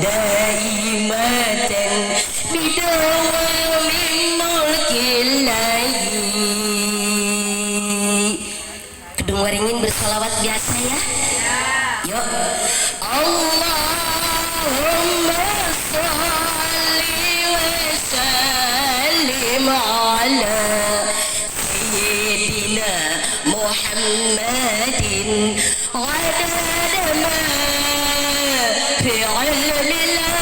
دائمة بدوام ملك الله. Kedung waringin bersalawat biasa ya. Yuk. Allahumma sholli wa sallim ala sayyidina Muhammadin adada ma fi ilmillah.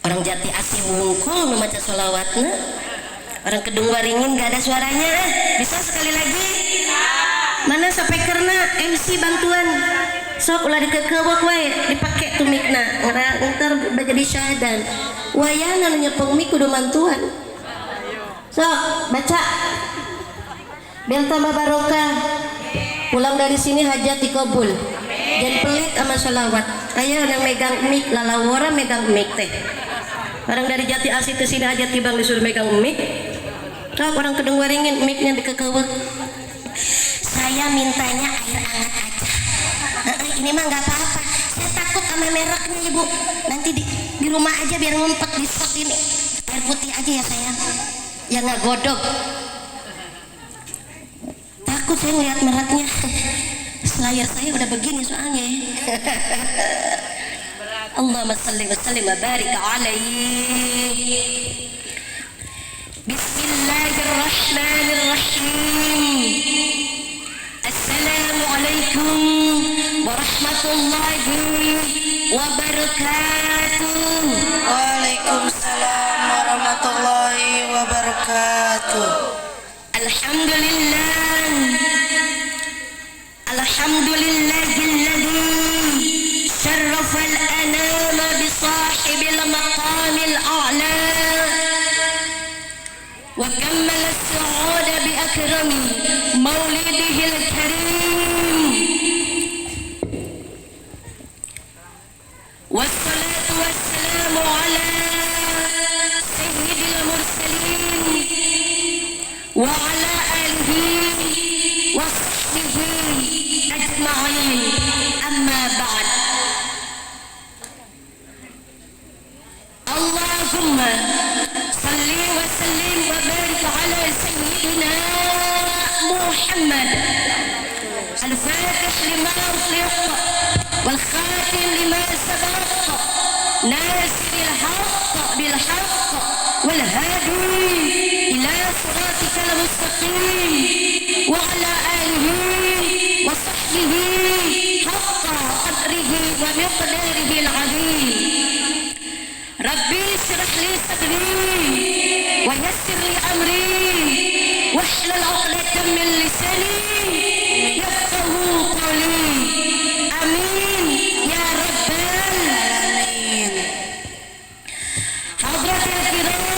Orang Jati Asih wungkul membaca sholawatnya. Orang Kedung Waringin gak ada suaranya. Bisa sekali lagi? Mana speakerna MC bantuan? Sok ulah dikekewek wae dipake tuh mikna. Ntar jadi syahadan. Wayana nyepeng mik kudu mantuan. Sok baca. Biar tambah barokah. Pulang dari sini hajat dikabul. Jangan pelit sama sholawat. Ayo yang megang mik lalawara megang mik teh. Orang dari Jati Asih ke sini hajat tibang disuruh megang mik. Sok orang Kedung Waringin miknya dikekewek. Saya mintanya air hangat aja. Ini mah nggak apa-apa. Saya takut sama mereknya ibu. Nanti di rumah aja biar ngumpet di stok ini. Air putih aja ya sayang. Yang nggak godok. Takut saya ngeliat mereknya. Selayar saya udah begini soalnya. Allahumma salli wa sallim wa barik alaihi. Bismillahirrahmanirrahim. Assalamualaikum warahmatullahi wabarakatuh. Waalaikumsalam warahmatullahi wabarakatuh. Alhamdulillah. Alhamdulillahilladzi syarrafal anama bi sahibil maqamil a'la wa kammala as-su'uda bi akrami maulidihil karim. Wassalatu wassalamu ala sayyidil mursalin wa ala alihi wa sahbihi ajma'in. Amma ba'd. Allahumma salli wa sallim wa barik ala sayyidina Muhammad al-fatih lima ughliq wal khatim lima sabaq nasiril haqq bil haqq wal hadi ila siratikal mustaqim wa ala alihi wa sahbihi haqqa qadrihi wa miqdarihi al-'azim. Rabbi shrah li sadri wa yassir li amri wahlul 'uqdatam min lisani yafqahu qawli. Amin ya rabbal alamin. Hadratul kiram,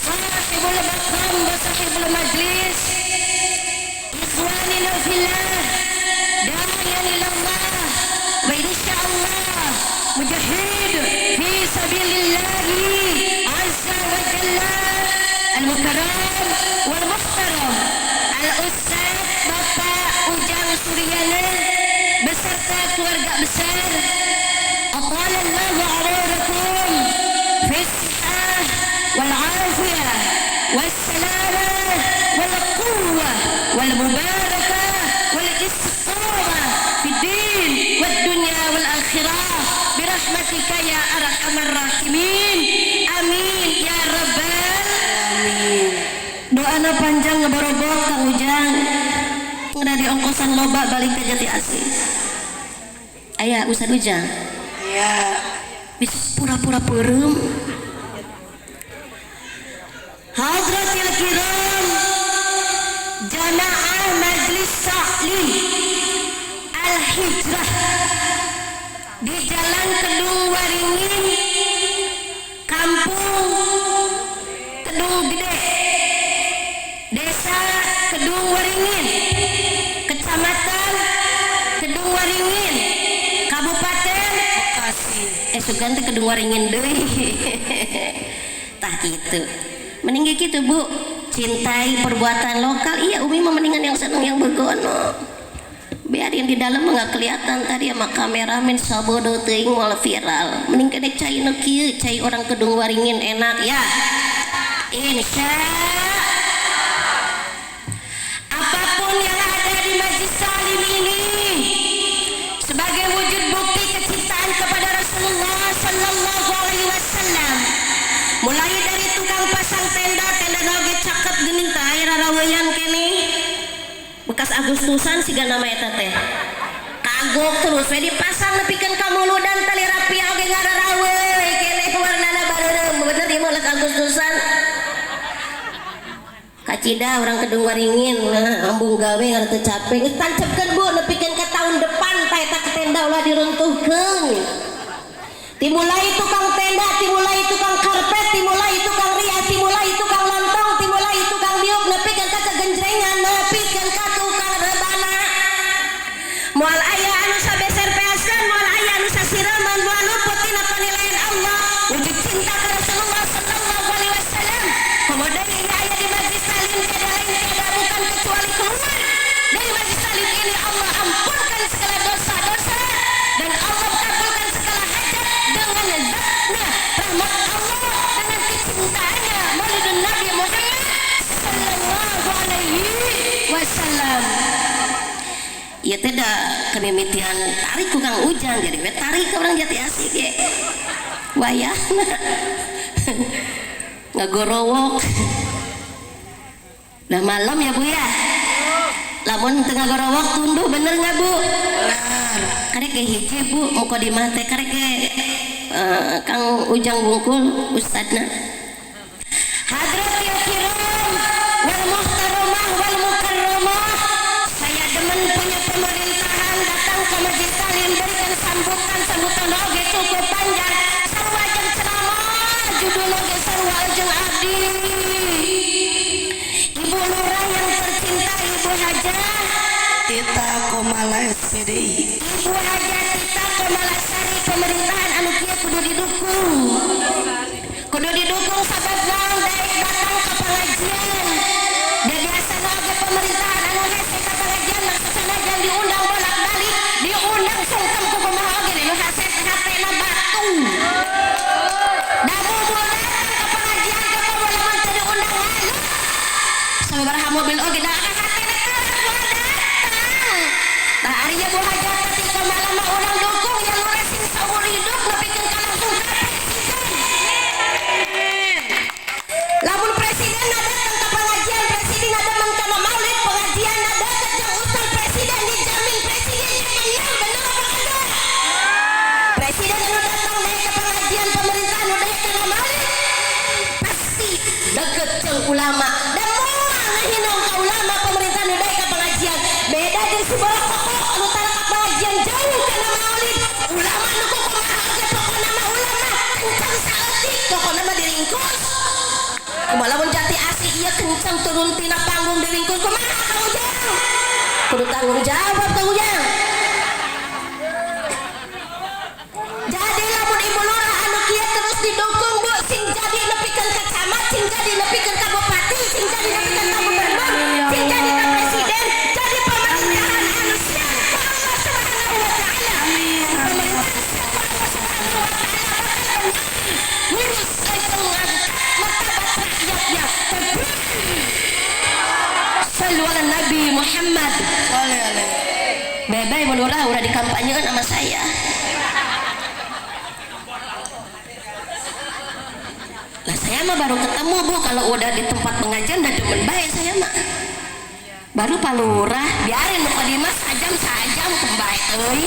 sahibul maqam wa sahibul majlis, ikhwanina fillah, da'iyan ila Allah wa insyaallah mujahid fi sabilillahi azza wa jalla. Al-mukarram wal muhtaram Al-Ustaz Bapak Ujang Suryana beserta keluarga besar. Aqalallahu a'radakum fi sihah wal afiyah was salamah wal quwwah wal mubarakah wal istiqamah fid din wad dunya wal akhirah birahmatika ya arhamar rahimin. Amin ya rabbal alamin. Doana panjang ngeborobok Kang Ujang. Udah di ongkosan loba balik ke Jati Asih. Aya Ustaz Ujang. Ya. Bisa pura-pura peureum. Hadratil kiram, jamaah majlis ta'lim al-hijrah di Jalan Kedung Waringin, Kampung Kedung Gede, Desa Kedung Waringin, Kecamatan Kedung Waringin, Kabupaten Bekasi. Sugan teh Kedung Waringin deui. Tah kitu. Mending gitu Bu, cintai perbuatan lokal. Iya Umi mah mendingan yang seneng yang begono. Biarin di dalam nggak kelihatan tadi sama kameramen sabodo teuing wal viral. Mending kena cai nu kieu, cai orang Kedung Waringin enak ya. Insya apapun yang ada di Masjid Salim ini sebagai wujud bukti kecintaan kepada Rasulullah Sallallahu Alaihi Wasallam. Mulai dari tukang pasang tenda oge cakep geuning teh aya raraweyan kene. Bekas Agustusan siga nama eta teh. Kagok terus we dipasang nepikeun ka muludan tali rapi oge ngararawe kene warnana bareureum bener ieu mah Agustusan. Kacida orang Kedung Waringin ambung gawe ngarep teu capek geus tancepkeun Bu nepikeun ka tahun depan teh eta tenda ulah diruntuhkeun. Dimulai tukang tenda, dimulai tukang karpet, dimulai tukang rias, dimulai tukang lontong, dimulai tukang diuk, nepikeun ka kegenjrengan, nepikeun ka tukang rebana. Moal aya anu sabeser peaskeun, moal aya anu sasireman, moal luput tina penilaian Allah. Wujud cinta ke Rasulullah Sallallahu Alaihi Wasallam. Kemudian ini aya di Masjid Salim tiada lain tiada bukan kecuali keluar dari Masjid Salim ini Allah ampunkan segala dosa-dosa dan Allah kabulkan segala hajat dengan zatnya rahmat Allah dengan kecintaannya maulidun Nabi Muhammad Sallallahu Alaihi Wasallam. Ieu teh da kemimitian tarik ku Kang Ujang jadi we tarik ke orang Jati Asih ge wayahna ngagorowok. Udah malam ya Bu ya. Lamun teu ngagorowok tunduh bener nggak Bu? Benar. Karek ge hiji Bu mukodimah teh karek ge Kang Ujang Bungkul ustadna. Hadratil kiram wal muhtaramah wal mukarramah. Saya demen punya pemerintahan datang ke Masjid Salim berikan sambutan oge cukup panjang. Sarua jeung ceramah judul oge sarua jeung abdi. Ibu Lurah yang tercinta Ibu Hajah Tita Komala SPDI. Ibu Hajah Tita Komala Sari pemerintahan anu kieu kudu didukung sabab naon daek datang ke pengajian. Da biasa oge pemerintahan anu hese ka pengajian maksudna jangan diundang bolak-balik, diundang sungkem ku kumaha oge nu hese HP-na batu. Da mobil datang ke pengajian ke boleh mun teu diundang ngalih. Sabaraha mobil oge da HP-na datang. Tah ari Bu Hajah ketika malam mah urang dukung yang nuresin saumur hidup nepikeun ka langsung ka lamun presiden datang ke pengajian, presiden ada mengkana maulid pengajian ada kerjang ustaz presiden dijamin presiden yang menang bener apa kagak? Presiden anu datang naik ke pengajian pemerintahan udah kena maulid pasti deket jeung ulama dan moal ngahinong ka ulama pemerintahan udah ke pengajian beda jeung sibawa kokok anu tara ka pengajian jauh kena maulid ulama nu kumaha oge pokona mah ulama kencang saeutik pokona mah diringkus. Walaupun Jati Asih iya kencang turun tina panggung diringkus kumaha Kang Ujang kudu tanggung jawab Kang Ujang. Jadi lamun Ibu Lurah anu kieu terus didukung Bu sing jadi nepikeun ka camat sing jadi nepikeun ka bupati sing jadi nepikeun ka gubernur sing jadi ka presiden jadi pemerintahan anu siap ku Allah Subhanahu wa taala. Amin. Pemerintahan siap ku Allah Subhanahu wa taala ngurus martabat rakyatnya. Sallu ala Nabi Muhammad. Bebe Ibu Lurah udah dikampanyekan sama saya. Lah saya mah baru ketemu Bu kalau udah di tempat pengajian udah demen bae saya mah. Baru Pak Lurah biarin mukadimah sajam kembae euy.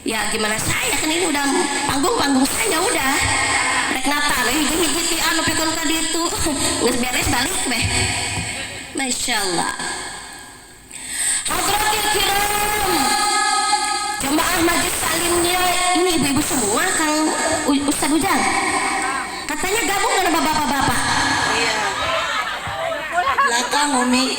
Ya gimana saya kan ini udah panggung saya udah. Rek Natal hiji-hiji ti anu pikeun ka ditu. Geus beres balik beh. Masyaallah. Hadratil kiram Jemaah Majlis Salimnya ini ibu-ibu semua, Kang Ustadz Ujang. Katanya gabung dengan bapak-bapak. Iya. Belakang Umi.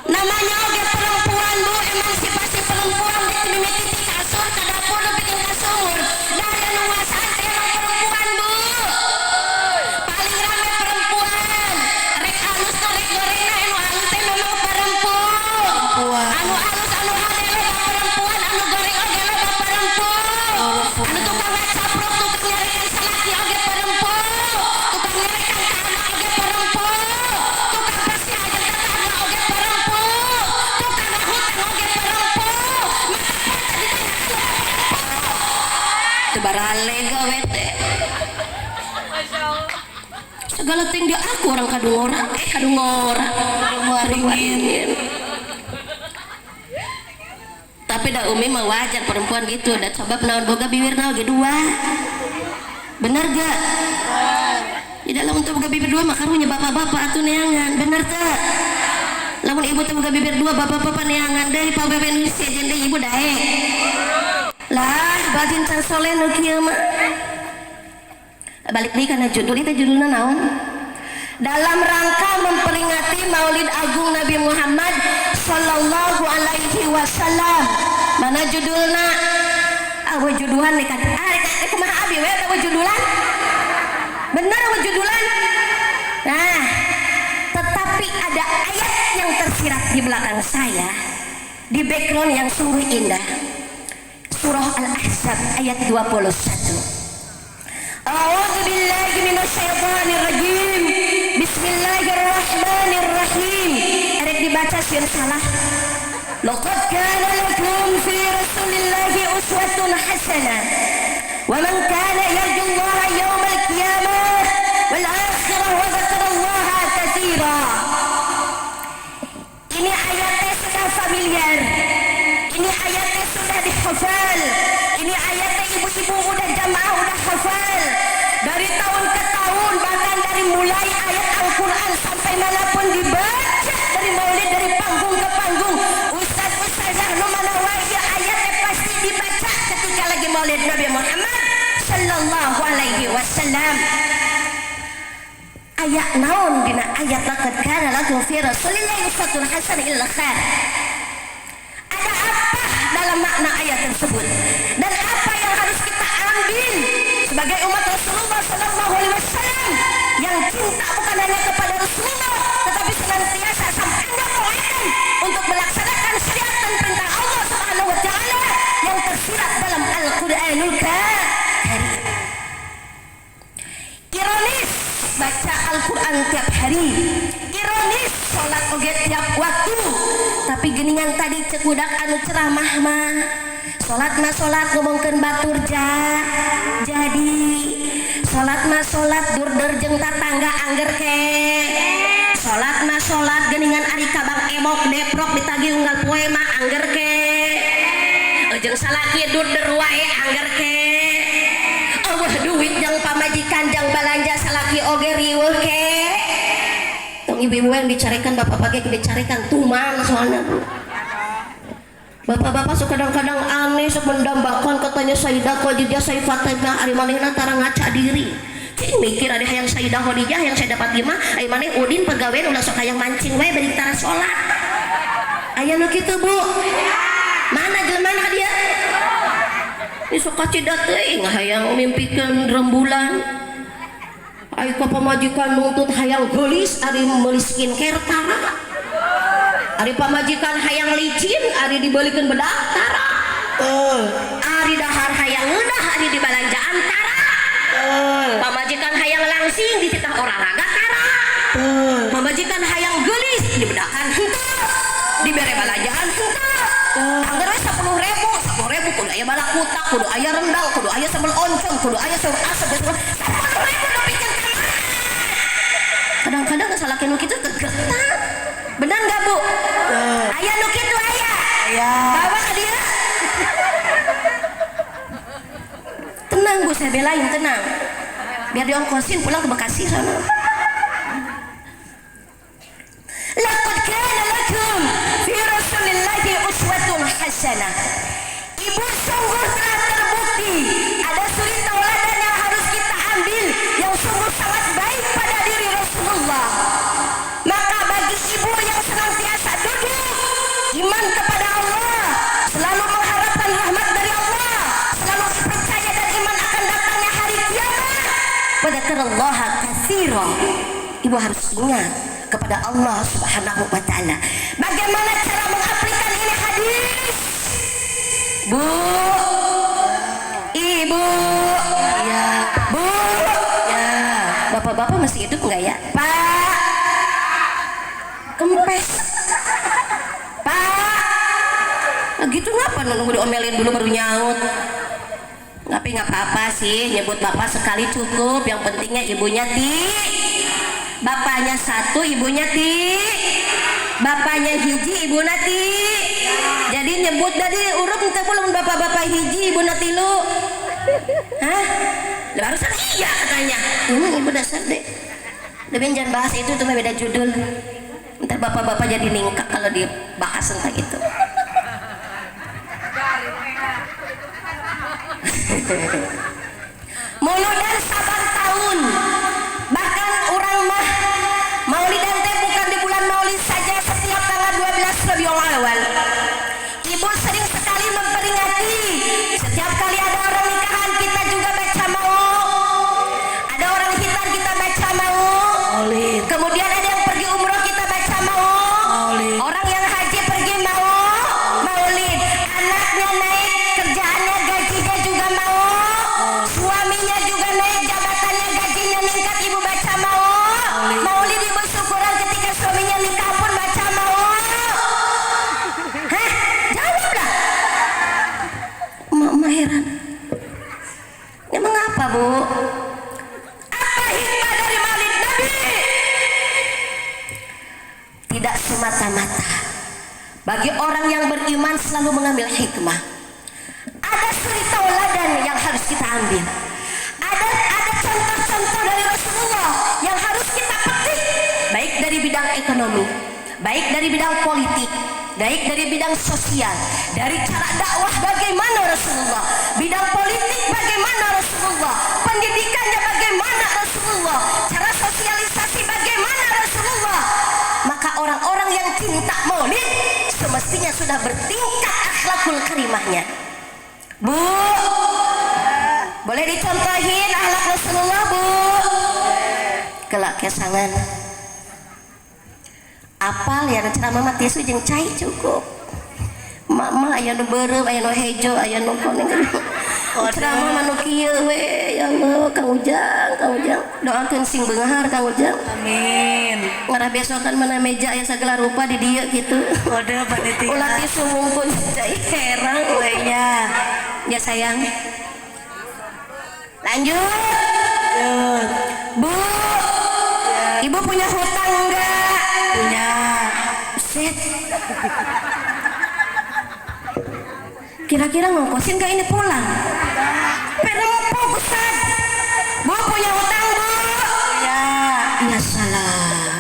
Namanya oge perempuan Bu, emansipasi perempuan di mimiti kasur ke dapur bikin kasur. Dari anu nguasaan teh perempuan Bu. Paling rame perempuan. Rek alus rek gorengna anu alus teh memang perempuan. Anu alus anu hadele perempuan, anu goreng oge loba perempuan. Anu tukang ngacaprok, tukang nyarekan salaki oge perempuan. Tukang nyarekan kana oge perempuan. Tukang bersih aja tetangga oge perempuan. Tukang hutang oge perempuan. Tebarale gawe teh. Segala ting dia aku orang kadungora, kadungwaringin. Tapi dah Umi mah wajar perempuan gitu, dan sebab naon boga bibir naon ge dua. Bener gak? Di dalam untuk boga bibir dua makarunya bapak-bapak atuh neangan, bener tak? Lamun ibu teh boga bibir dua bapak-bapak neangan dari pabebe Indonesia jeung ibu dae. Lah, batin can soleh nu kieu mah. Balik deui kana judul itu judulna naon? Dalam rangka memperingati Maulid Agung Nabi Muhammad sallallahu alaihi wasallam. Mana judulna? Awe juduhan nih kan. Kumaha abi we awe judulan? Bener awe judulan? Nah, tetapi ada ayat yang tersirat di belakang saya di background yang sungguh indah. Surah Al-Ahzab ayat 21. A'udzu billahi minasyaitonir rajim. Bismillahirrahmanirrahim. Arek dibaca sieun salah. Laqad kana lakum fi Rasulillahi uswatun hasanah. Wa man kana yarju Allah yawmal qiyamah wal akhirah wa dzakarallaha katsira. Ini ayatnya sudah familiar. Ini ayatnya sudah dihafal. Ini ayatnya ibu-ibu udah jamaah udah hafal. Dari tahun ke tahun, bahkan dari mulai ayat Al-Quran sampai manapun dibaca, dari maulid, dari panggung ke panggung, ustaz-ustazah nu mana wae ayatnya pasti dibaca ketika lagi maulid Nabi Muhammad sallallahu alaihi wasallam. Ayat naon dina ayat laqad kana lakum fi rasulillahi uswatun hasanah ila khair. Ada apa dalam makna ayat tersebut? Dan apa yang harus kita ambil sebagai umat Rasulullah sallallahu alaihi wasallam yang cinta bukan hanya kepada Rasulullah tetapi senantiasa sampai komitmen untuk melaksanakan syariat dan perintah Allah Subhanahu wa taala yang tersirat dalam Al-Qur'anul Karim. Ironis baca Al-Quran tiap hari, ironis sholat oge tiap waktu, tapi geningan tadi cekudak anu ceramah mah sholat mah sholat ngomongkeun batur jadi sholat mah sholat durder jeung tatangga angger ke sholat mah sholat geningan ari kabang emok deprok ditagih unggal poe mah angger ke jeung salaki durder wae angger ke eueuh duit jeung pamajikan jeung balanja salaki oge riweuh ke tong ibu-ibu yang dicarikan bapak-bapak yang dicarikan tuman soalnya bapak-bapak suka kadang-kadang aneh sok mendambakan katanya Sayyidah Khadijah Sayyidatina ari manehna tara ngaca diri cing mikir ada hayang Sayyidah Khadijah yang saya dapat gimana ai maneh udin pegawean ulah sok hayang mancing wae bari tara salat aya nu kitu Bu mana jelema dia ini sok kacidat teuing hayang mimpikeun rembulan ai ka pamajikan nuntut hayang geulis ari meuli skincare tara ari pamajikan hayang licin ari dibeulikeun bedak tara ari dahar hayang ngeudah ari dibalanjaan tara pamajikan hayang langsing dititah olahraga tara pamajikan hayang geulis dibedakan henteu dibere balanjaan henteu anggar 10.000 kudu aya balak kutak kudu aya rendang kudu aya sambal oncom kudu aya sayur asem 10.000 dipikeun kadang-kadang salaki nu kitu teu getak benar nggak Bu? Ayah nu kitu ayah. Bawa ke dia. Tenang Bu, saya belain tenang. Biar diongkosin pulang ke Bekasi sana. Laqad kana lakum fi Rasulillahi uswatun hasanah. dzakarallaha katsira. Ibu harus ingat kepada Allah Subhanahu wa taala. Bagaimana cara mengaplikasikan ini hadis? Bu, Ibu, Ya. Bu, Ya. bapak-bapak masih hidup nggak ya? Pak, kempes. Pak, nah gitu ngapa nunggu diomelin dulu baru nyaut? Tapi nggak apa-apa sih, nyebut bapak sekali cukup. Yang pentingnya ibunya bapaknya satu, ibunya bapaknya hiji, ibu nati. Jadi nyebut dari urut kita belum bapak-bapak hiji, ibu nati lu. Hah? Barusan iya katanya. Ibu dasar deh. Tapi jangan bahas itu mah beda judul. Ntar bapak-bapak jadi ningkak kalau dibahas tentang itu. Muludan saban tahun, bahkan orang mah maulidan teh bukan di bulan maulid saja, setiap tanggal 12 Rabiul Awal. Ibu sering sekali memperingati, setiap kali ada orang nikahan kita juga baca mau, ada orang hitan kita baca mau, Maulid. kemudian ada yang pergi umroh kita baca mau, Maulid. orang yang haji pergi mau, maulid, anaknya naik kerjaannya gajinya juga mau, suaminya juga naik jabatannya gajinya meningkat ibu baca mau, maulid ibu syukuran ketika suaminya nikah pun baca mau. Hah? Jawablah. Mama heran. Emang apa bu? Apa hikmah dari maulid Nabi? Tidak semata-mata bagi orang yang beriman selalu mengambil hikmah. Ada suri tauladan yang harus kita ambil. Ada contoh-contoh dari Rasulullah yang harus kita petik, baik dari bidang ekonomi, baik dari bidang politik, baik dari bidang sosial, dari cara dakwah bagaimana Rasulullah, bidang politik bagaimana Rasulullah, pendidikannya bagaimana Rasulullah, cara sosialisasi bagaimana Rasulullah. Maka orang-orang yang cinta maulid semestinya sudah bertingkat akhlakul karimahnya. Bu, boleh dicontohin akhlak Rasulullah bu? Kelak kesangan apal ya ceramah mati tisu jeung cai cukup. Mama aya nu beureum, aya nu hejo, aya nu kuning. Ceramah manu kieu we, ya Allah, Kang Ujang, doakeun sing beunghar Kang Ujang. Amin. Ngarah besokan mana meja aya sagala rupa di dieu kitu. Waduh panitia. Ulah tisu mungkun cai herang we nya. Ya sayang. Lanjut. Bu, ibu punya hutang enggak? Punya. Set. Kira-kira ngongkosin gak ini pulang? Perempuan Ustaz. Bu punya hutang bu? Punya. Ya salam.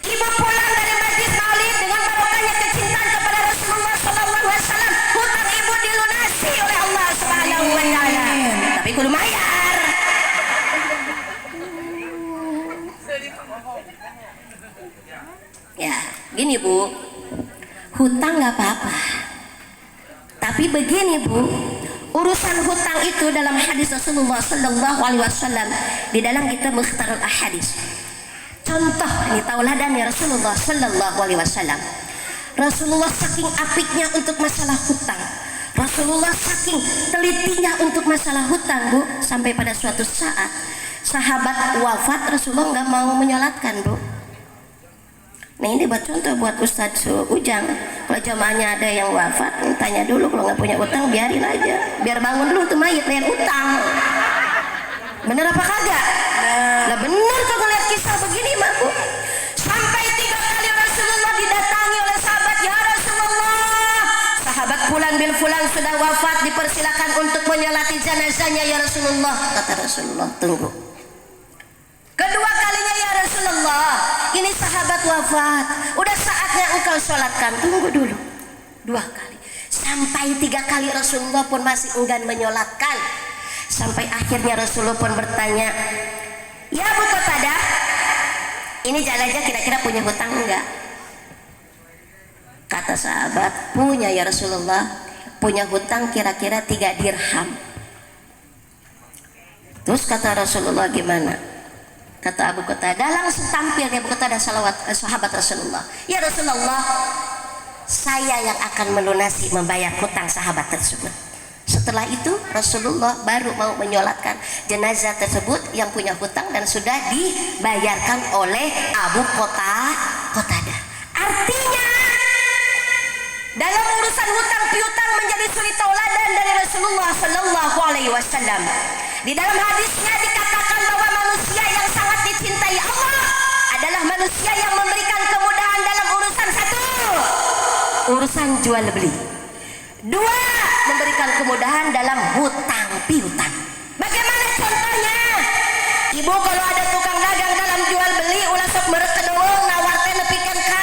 Ibu pulang dari majlis maulid dengan barokahnya kecintaan kepada Rasulullah SAW. Hutang ibu dilunasi oleh Allah Subhanahu wa taala. Tapi kudu bayar. Ya, gini bu. Hutang nggak apa-apa. Tapi begini bu, urusan hutang itu dalam hadis Rasulullah Sallallahu Alaihi Wasallam di dalam kitab Mukhtarul Ahadits. Contoh ini tauladan ya Rasulullah Sallallahu Alaihi Wasallam. Rasulullah saking apiknya untuk masalah hutang. Rasulullah saking telitinya untuk masalah hutang bu, sampai pada suatu saat sahabat wafat Rasulullah nggak mau menyolatkan bu. Nah ini buat contoh buat Ustadz Ujang. Kalau jamaahnya ada yang wafat, tanya dulu, kalau nggak punya utang biarin aja, biar bangun dulu tuh mayit lihat utang. Bener apa kagak? Lah bener kalau ngeliat kisah begini mah bu. Sampai 3 kali Rasulullah didatangi oleh sahabat, ya Rasulullah, sahabat fulan bin fulan sudah wafat, dipersilakan untuk menyolati jenazahnya ya Rasulullah. Kata Rasulullah, tunggu. Kedua kalinya, ya Rasulullah, ini sahabat wafat, udah saatnya engkau sholatkan. Tunggu dulu. 2 kali. Sampai 3 kali Rasulullah pun masih enggan menyolatkan. Sampai akhirnya Rasulullah pun bertanya, ya Abu Qatadah, ini jenazah kira-kira punya hutang enggak? Kata sahabat, punya ya Rasulullah, punya hutang kira-kira 3 dirham. Terus kata Rasulullah gimana? Kata Abu Qatadah, langsung tampil dia Abu Qatadah sahabat Rasulullah. Ya Rasulullah, saya yang akan melunasi membayar hutang sahabat tersebut. Setelah itu Rasulullah baru mau menyolatkan jenazah tersebut yang punya hutang dan sudah dibayarkan oleh Abu Qatadah. Artinya dalam urusan hutang piutang menjadi suri tauladan dari Rasulullah Sallallahu Alaihi Wasallam. Di dalam hadisnya dikatakan bahwa manusia yang sangat dicintai Allah adalah manusia yang memberikan kemudahan dalam urusan satu, urusan jual beli. Dua, memberikan kemudahan dalam hutang piutang. Bagaimana contohnya? Ibu kalau ada tukang dagang dalam jual beli ulah sok merekedeung nawar teh nepikeun ka.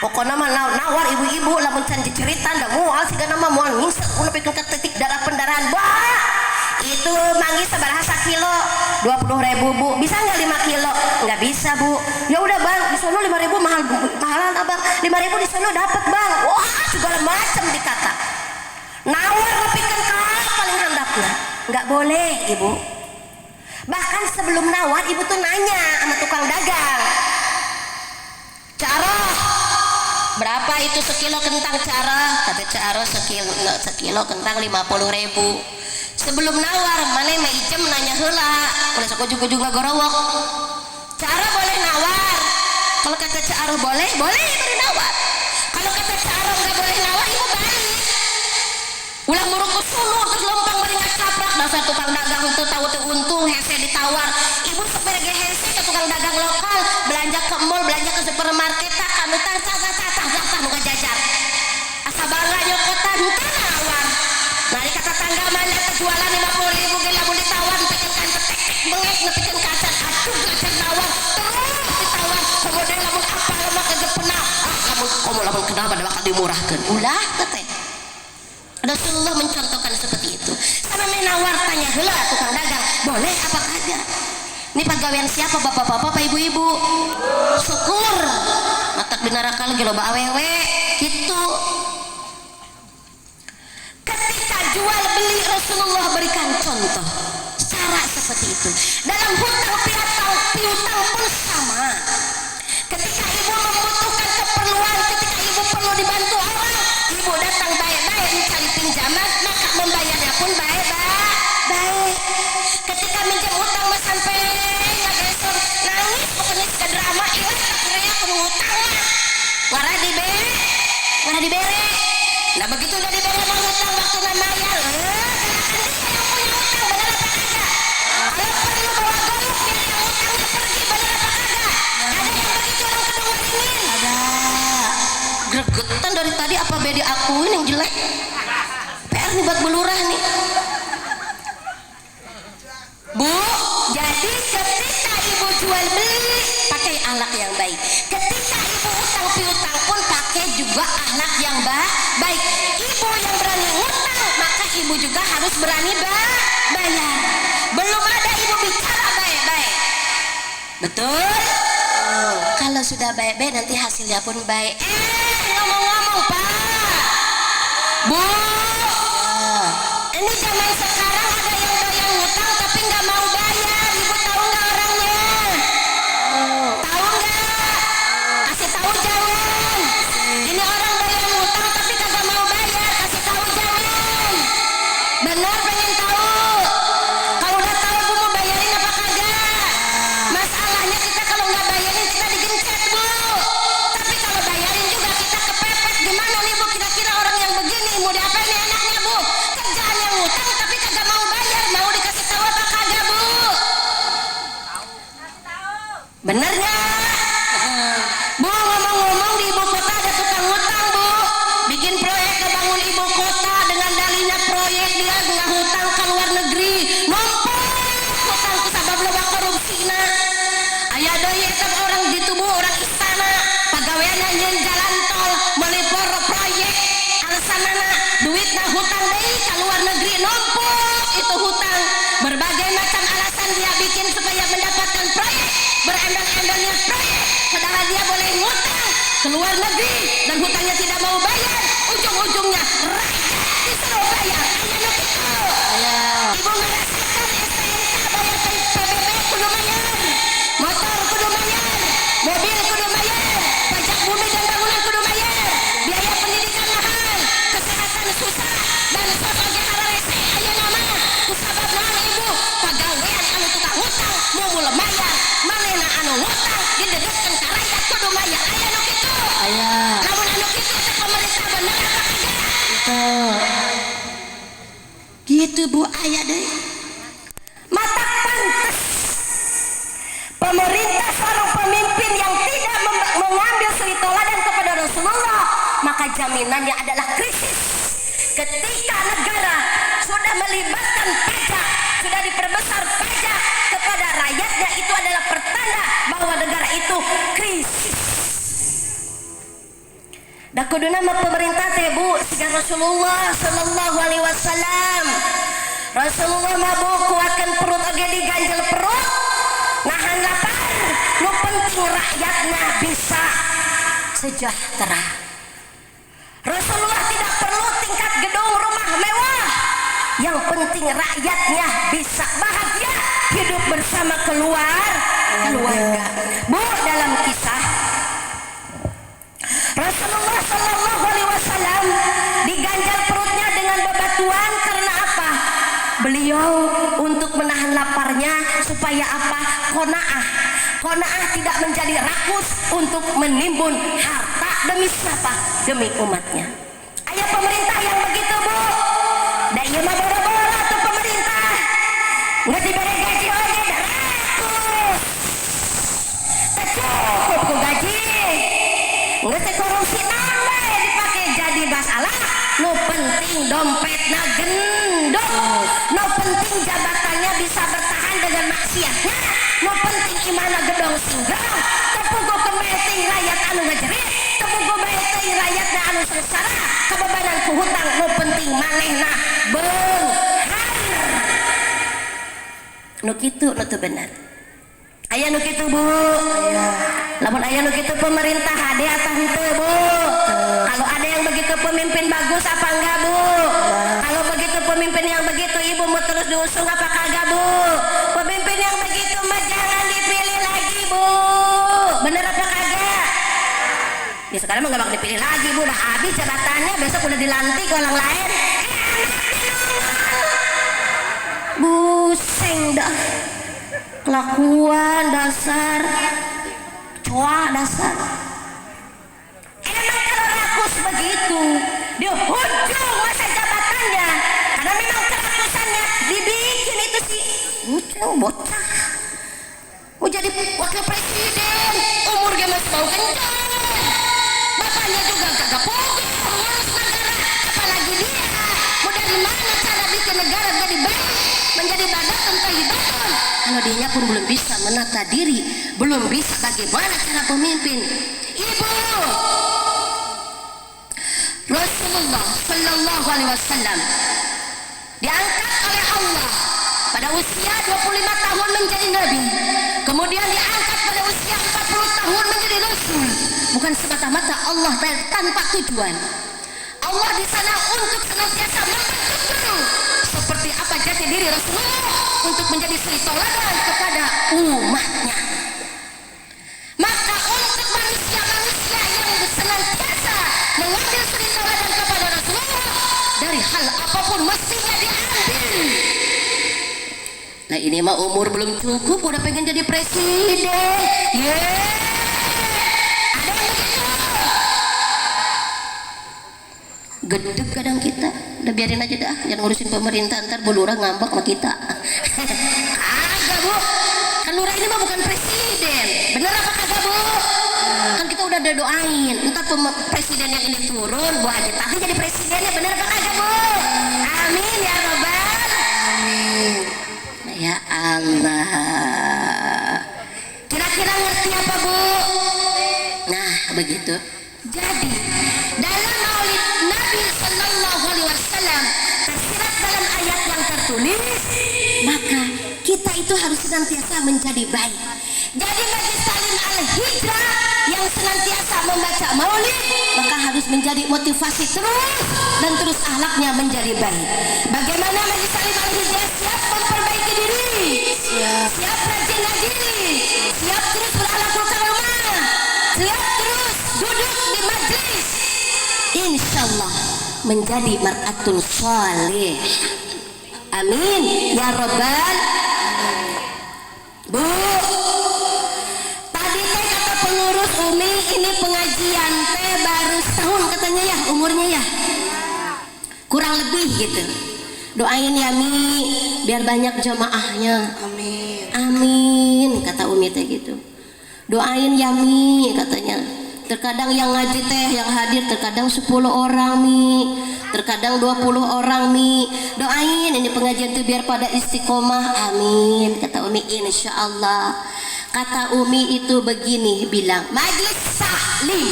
Pokokna mah nawar ibu-ibu lamun can cerita da moal sigana mah moal ngisep ulah nepikeun ka titik darah pendarahan. Itu manggis sabaraha sakilo? 20.000 bu. Bisa nggak 5 kilo? Nggak bisa bu. Ya udah bang, di sono 5.000 mahalan abang. 5.000 di sono dapat bang. Wah segala macam dikata. Nawar nepikeun ka paling handapna. Nggak boleh ibu. Bahkan sebelum nawar ibu tuh nanya sama tukang dagang. Cara berapa itu sekilo kentang cara? Kata cara sekilo kentang 50.000. Sebelum nawar mana mah ijem nanya heula udah sok ujung-ujung ngagorowok. Cara boleh nawar. Kalau kata cara boleh beri nawar. Kalau kata cara nggak boleh nawar ibu balik. Ulah murukus sulur terus lompang beri ngacaprak dasar tukang dagang itu tahu teu untung hese ditawar. Ibu sok berege hese ke tukang dagang lokal belanja ke mall belanja ke supermarket tak kanu tah nu jajar. Asa bangga nyokotan teh nawar. Nari kata tangga mana jualan 50.000 ge lamun ditawar nepikeun kan tetek bengek nepikeun kacan atuh kacan nawar terus ditawar kemudian lamun apa lemah kegepeuna kamu lamun kenapa da bakal dimurahkeun ulah teh. Rasulullah mencontohkan seperti itu. Sama menawar tanya heula tukang dagang boleh apa kagak. Ini pagawean siapa bapak-bapak apa ibu-ibu? Syukur matak di neraka lagi loba awewe gitu. Ketika jual beli Rasulullah berikan contoh cara seperti itu. Dalam hutang piutang pun sama. Ketika ibu membutuhkan keperluan, ketika ibu perlu dibantu orang, ibu datang baik-baik mencari pinjaman, maka membayarnya pun baik-baik. Ketika minjem hutang mah sampai ngagesor nangis pokoknya ke drama ieu tak kira aku hutang mah. Ngara dibere. Nah begitu udah diberi mau hutang waktu nggak bayar, kan dia yang punya hutang benar apa kagak? Kalau perlu bawa golok biar yang hutangnya pergi benar apa kagak? Ada yang begitu orang kedua ingin? Ada. Gregetan dari tadi apa bedi akuin yang jelek? PR nih buat belurah nih. Bu, jadi ketika ibu jual beli pakai akhlak yang baik. Ketika ibu hutang piutang pun pakai juga akhlak yang baik. Ibu yang berani ngutang maka ibu juga harus berani bayar. Belum ada ibu bicara baik-baik. Betul? Kalau sudah baik-baik nanti hasilnya pun baik. Ngomong-ngomong Pak. Bu. Ini zaman sekarang ada yang doyan ngutang tapi nggak mau bayar. Ibu tahu nggak orangnya? Tahu nggak? Kasih tahu jangan. Ini orang doyan ngutang tapi kagak mau bayar. Kasih tahu jangan. Benar pengen tahu. Kalau udah tahu ibu mau bayarin apa kagak? Masalahnya kita kalau nggak bayarin kita digencet bu. Tapi kalau bayarin juga kita kepepet. Gimana nih bu kira-kira orang yang begini mau diapain enaknya bu? Kerjaan yang ngutang tapi kagak mau bayar. Mau dikasih tahu apa kagak bu? Bener nggak? Bu ngomong-ngomong di ibu kota ada tukang ngutang bu. Bikin proyek ngebangun ibu kota dengan dalihnya proyek dia nggak hutang ke luar negeri. Numpuk hutang ku sabab loba korupsina. Aya deui eta orang di tubuh orang istana. Pagaweanna nyeun jalan tol melipur proyek. Alasanana duitna hutang deui ka luar negeri numpuk itu hutang. Berbagai macam alasan dia bikin supaya mendapatkan proyek. Berendal-endalnya proyek. Padahal dia boleh ngutang ke luar negeri dan hutangnya tidak mau bayar. Ujung-ujungnya rakyat disuruh bayar. Ayo begitu. Ibu merasakan Gitu Bu, ayah deh. Mata pantas pemerintah seorang pemimpin yang tidak mengambil suri teladan kepada Rasulullah, maka jaminannya adalah krisis. Ketika negara sudah melibatkan pajak, sudah diperbesar pajak kepada rakyatnya, itu adalah pertanda bahwa negara itu krisis. Da kudu nama pemerintah teh Bu, siga Rasulullah sallallahu alaihi wasallam. Rasulullah mabuk kuatkan perut oge diganjel perut, nahan lapar, nu penting rakyatnya bisa sejahtera. Rasulullah tidak perlu tingkat gedung rumah mewah, yang penting rakyatnya bisa bahagia hidup bersama keluarga. Bu, dalam kisah Rasulullah Shallallahu Alaihi Wasallam diganjal perutnya dengan bebatuan karena apa? Beliau untuk menahan laparnya supaya apa? Qanaah tidak menjadi rakus untuk menimbun harta demi siapa? Demi umatnya. Ayah pemerintah yang begitu Bu, da ieu mah bola-bola tuh pemerintah. Nggak diberi gaji oge da rakus. Cukup ku gaji. Nggak teh korupsi nambah dipakai jadi masalah. Nu penting dompetna gendong, nu penting jabatannya bisa bertahan dengan maksiatnya, nu penting imana gedong singgah, tepugu kemeting rakyat anu ngajerit, tepugu meting rakyatna anu sengsara, kebebanan ku hutang, nu penting manehna beunghar. Nu kitu nu teu bener. Aya nu kitu Bu. Lamun aya nu kitu pemerintah hade atau henteu Bu? Kalau ada yang begitu pemimpin bagus apa enggak Bu? Kalau begitu pemimpin yang begitu Ibu mau terus diusung apa kagak Bu? Pemimpin yang begitu mah jangan dipilih lagi Bu. Bener apa kagak? Ya sekarang mah gak bakal dipilih lagi Bu, udah habis jabatannya, besok udah dilantik orang lain. Busing dah. Kelakuan dasar coa dasar. Emang kalau rakus begitu di ujung masa jabatannya, karena memang kerakusannya dibikin itu sih bocah mau jadi wakil presiden, umurnya masih bau kencang, bapaknya juga kagak pogo ngurus negara, apalagi dia mau dari mana cara bikin negara jadi baik, menjadi badatun tayyibatun. Kalau dia pun belum bisa menata diri, belum bisa bagaimana cara pemimpin. Ibu Rasulullah Sallallahu Alaihi Wasallam diangkat oleh Allah pada usia 25 tahun menjadi nabi, kemudian diangkat pada usia 40 tahun menjadi rasul. Bukan semata-mata Allah tanpa tujuan. Allah di sana untuk senantiasa membentuk dulu seperti apa jati diri Rasulullah untuk menjadi suri teladan kepada umatnya. Maka untuk manusia-manusia yang senantiasa mengambil suri teladan kepada Rasulullah, dari hal apapun mestinya diambil. Nah ini mah umur belum cukup udah pengen jadi presiden. Ada yang begitu. Gedeg kadang kita, udah biarin aja dah, jangan ngurusin pemerintah, ntar Bu Lurah ngambek sama kita. Kagak Bu, kan Lurah ini mah bukan presiden, bener apa kagak Bu? Kan kita udah ada doain, ntar presiden yang ini turun, Bu Haji Tati jadi presidennya, bener apa kagak Bu? Amin ya Rabbal. Amin. Ya Allah. Kira-kira ngerti apa Bu? Nah begitu. Jadi dalam maulid Nabi Sallallahu Alaihi Wasallam tersirat dalam ayat yang tertulis, maka kita itu harus senantiasa menjadi baik. Jadi bagi Salim Al-Hijrah yang senantiasa membaca maulid, maka harus menjadi motivasi terus dan terus akhlaknya menjadi baik. Bagaimana bagi Salim Al-Hijrah siap memperbaiki diri, siap rajin ngaji, siap terus berakhlakul karimah, siap terus duduk di majlis, insyaallah menjadi mar'atun shalih. Amin ya Rabbal. Bu, tadi teh kata pengurus Umi ini pengajian teh baru setahun katanya ya umurnya ya. kurang lebih gitu. Doain ya Mi, biar banyak jamaahnya. Amin. Amin, kata Umi teh gitu. Doain ya Mi, katanya. Terkadang yang ngaji teh yang hadir terkadang 10 orang Mi, terkadang 20 orang Mi. Doain ini pengajian tuh biar pada istiqomah. Amin, kata Umi. Insya Allah. Kata Umi itu begini, bilang majelis taklim